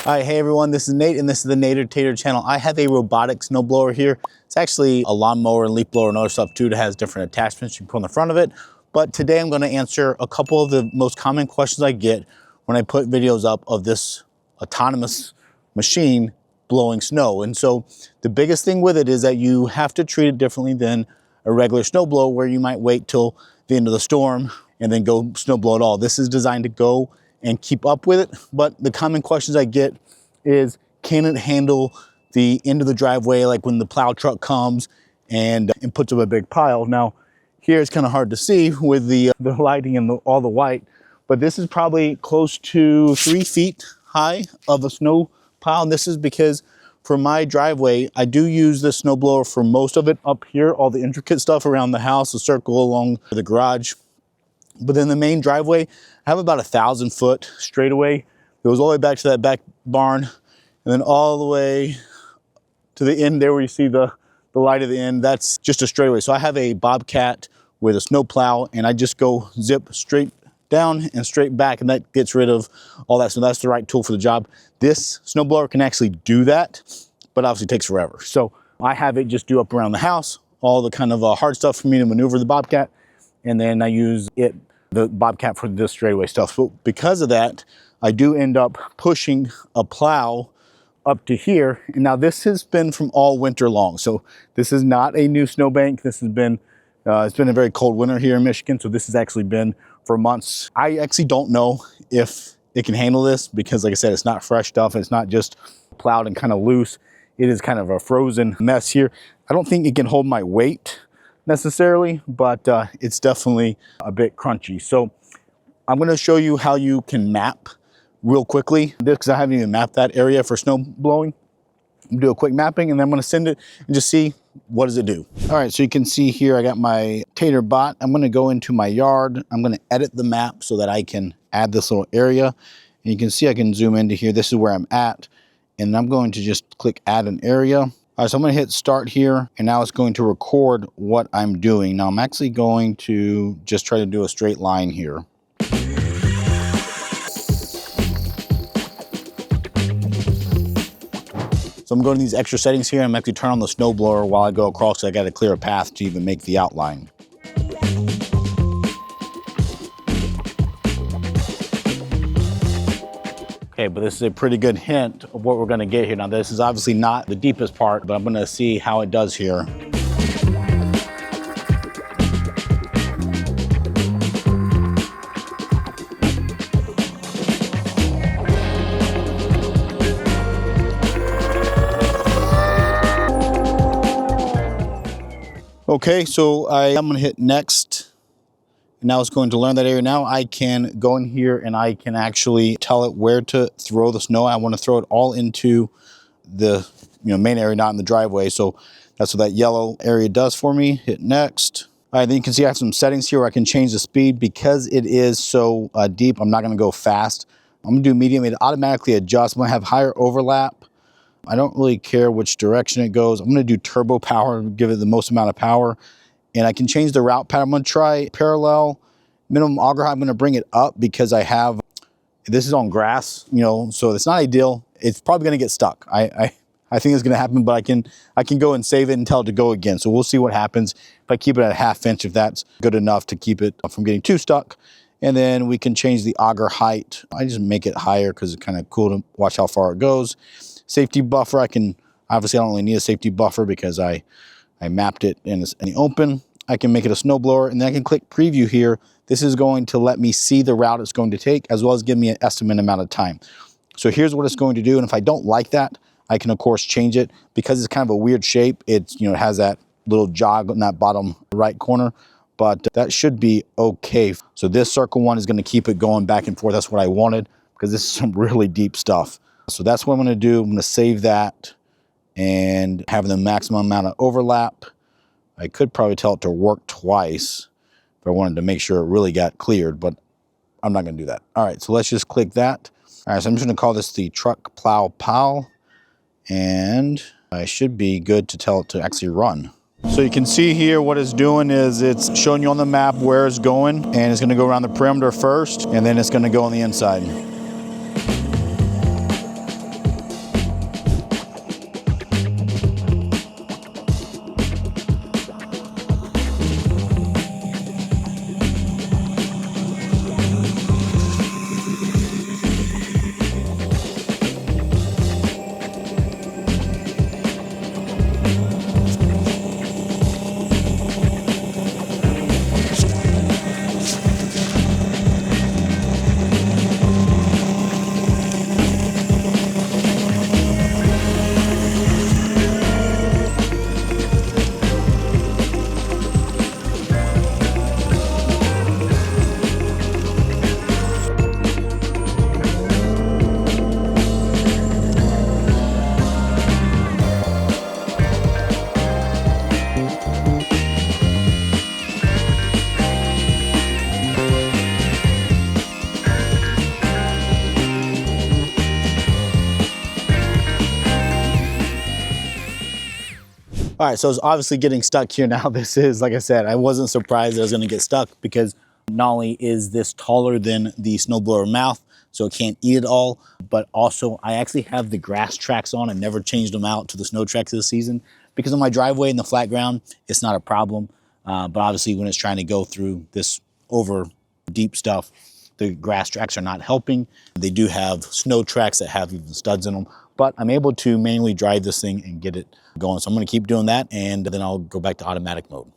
All right, hey everyone, this is Nate and this is the Natertater channel. I have a robotic snowblower here. It's actually a lawnmower and leaf blower and other stuff too that has different attachments you can put on the front of it. But today I'm gonna answer a couple of the most common questions I get when I put videos up of this autonomous machine blowing snow. And so the biggest thing with it is that you have to treat it differently than a regular snowblower where you might wait till the end of the storm and then go snowblow it all. This is designed to go and keep up with it. But the common questions I get is, can it handle the end of the driveway, like when the plow truck comes and puts up a big pile? Now, here it's kind of hard to see with the lighting and all the white, but this is probably close to 3 feet high of a snow pile. And this is because for my driveway, I do use the snowblower for most of it up here, all the intricate stuff around the house, the circle along the garage. But then the main driveway, I have about 1,000 foot straightaway. It goes all the way back to that back barn, and then all the way to the end there where you see the light at the end. That's just a straightaway. So I have a Bobcat with a snow plow, and I just go zip straight down and straight back, and that gets rid of all that. So that's the right tool for the job. This snowblower can actually do that, but obviously takes forever. So I have it just do up around the house, all the kind of hard stuff for me to maneuver the Bobcat. And then I use the Bobcat for this straightaway stuff. So because of that, I do end up pushing a plow up to here. And now this has been from all winter long. So this is not a new snowbank. This has been, it's been a very cold winter here in Michigan. So this has actually been for months. I actually don't know if it can handle this because, like I said, it's not fresh stuff. It's not just plowed and kind of loose. It is kind of a frozen mess here. I don't think it can hold my weight necessarily, but it's definitely a bit crunchy. So I'm going to show you how you can map real quickly this, because I haven't even mapped that area for snow blowing. Do a quick mapping, and then I'm going to send it and just see what does it do. All right, so you can see here I got my Tater bot. I'm going to go into my yard. I'm going to edit the map so that I can add this little area, and you can see I can zoom into here. This is where I'm at, and I'm going to just click add an area. All right, so I'm going to hit start here, and now it's going to record what I'm doing. Now I'm actually going to just try to do a straight line here. So I'm going to these extra settings here. I'm actually turn on the snowblower while I go across, so I got to clear a path to even make the outline. Okay, but this is a pretty good hint of what we're gonna get here. Now, this is obviously not the deepest part, but I'm gonna see how it does here. Okay, so I'm gonna hit next. Now it's going to learn that area. Now I can go in here and I can actually tell it where to throw the snow. I want to throw it all into the main area, not in the driveway. So that's what that yellow area does for me. Hit next. All right, then you can see I have some settings here where I can change the speed. Because it is so deep, I'm not going to go fast. I'm going to do medium. It automatically adjusts. I'm going to have higher overlap. I don't really care which direction it goes. I'm going to do turbo power, give it the most amount of power. And I can change the route pattern. I'm going to try parallel, minimum auger height. I'm going to bring it up because this is on grass, so it's not ideal. It's probably going to get stuck. I think it's going to happen, but I can go and save it and tell it to go again. So we'll see what happens if I keep it at a 1/2 inch, if that's good enough to keep it from getting too stuck. And then we can change the auger height. I just make it higher because it's kind of cool to watch how far it goes. Safety buffer, obviously I don't really need a safety buffer because I mapped it in the open. I can make it a snowblower, and then I can click preview here. This is going to let me see the route it's going to take, as well as give me an estimate amount of time. So here's what it's going to do, and if I don't like that, I can of course change it. Because it's kind of a weird shape, it has that little jog in that bottom right corner, but that should be okay. So this circle one is going to keep it going back and forth. That's what I wanted, because this is some really deep stuff. So that's what I'm going to do. I'm going to save that and have the maximum amount of overlap. I could probably tell it to work twice if I wanted to make sure it really got cleared, but I'm not going to do that. All right, so let's just click that. All right, so I'm just going to call this the truck plow pal, and I should be good to tell it to actually run. So you can see here what it's doing is it's showing you on the map where it's going, and it's going to go around the perimeter first, and then it's going to go on the inside. All right, so it's obviously getting stuck here now. This is, like I said, I wasn't surprised that I was gonna get stuck because not only is this taller than the snowblower mouth, so it can't eat it all, but also I actually have the grass tracks on. I never changed them out to the snow tracks this season because on my driveway in the flat ground, it's not a problem. But obviously when it's trying to go through this over deep stuff, the grass tracks are not helping. They do have snow tracks that have even studs in them, but I'm able to manually drive this thing and get it going. So I'm gonna keep doing that, and then I'll go back to automatic mode.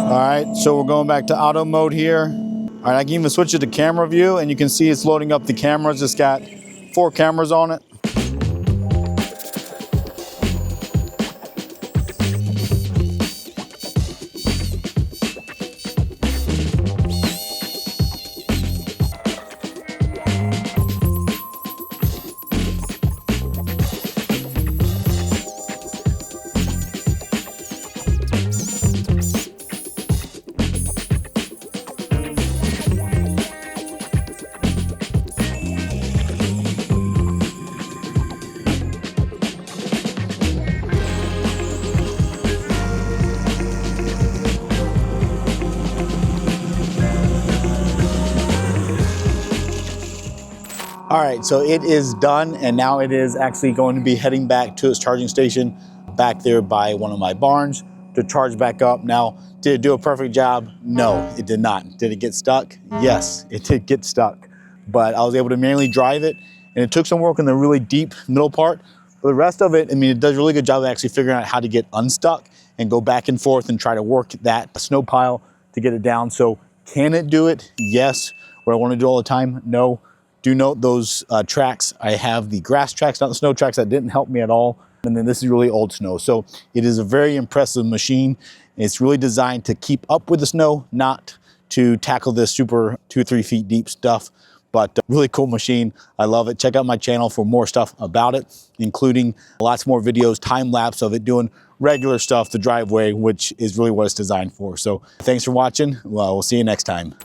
All right, so we're going back to auto mode here. All right, I can even switch it to camera view, and you can see it's loading up the cameras. It's got 4 cameras on it. All right, so it is done, and now it is actually going to be heading back to its charging station back there by one of my barns to charge back up. Now, did it do a perfect job? No, it did not. Did it get stuck? Yes, it did get stuck, but I was able to manually drive it, and it took some work in the really deep middle part. For the rest of it, I mean, it does a really good job of actually figuring out how to get unstuck and go back and forth and try to work that snow pile to get it down. So can it do it? Yes. What I want to do all the time? No. Do note those tracks. I have the grass tracks, not the snow tracks. That didn't help me at all. And then this is really old snow. So it is a very impressive machine. It's really designed to keep up with the snow, not to tackle this super 2 or 3 feet deep stuff. But really cool machine. I love it. Check out my channel for more stuff about it, including lots more videos, time lapse of it doing regular stuff, the driveway, which is really what it's designed for. So thanks for watching. Well, we'll see you next time.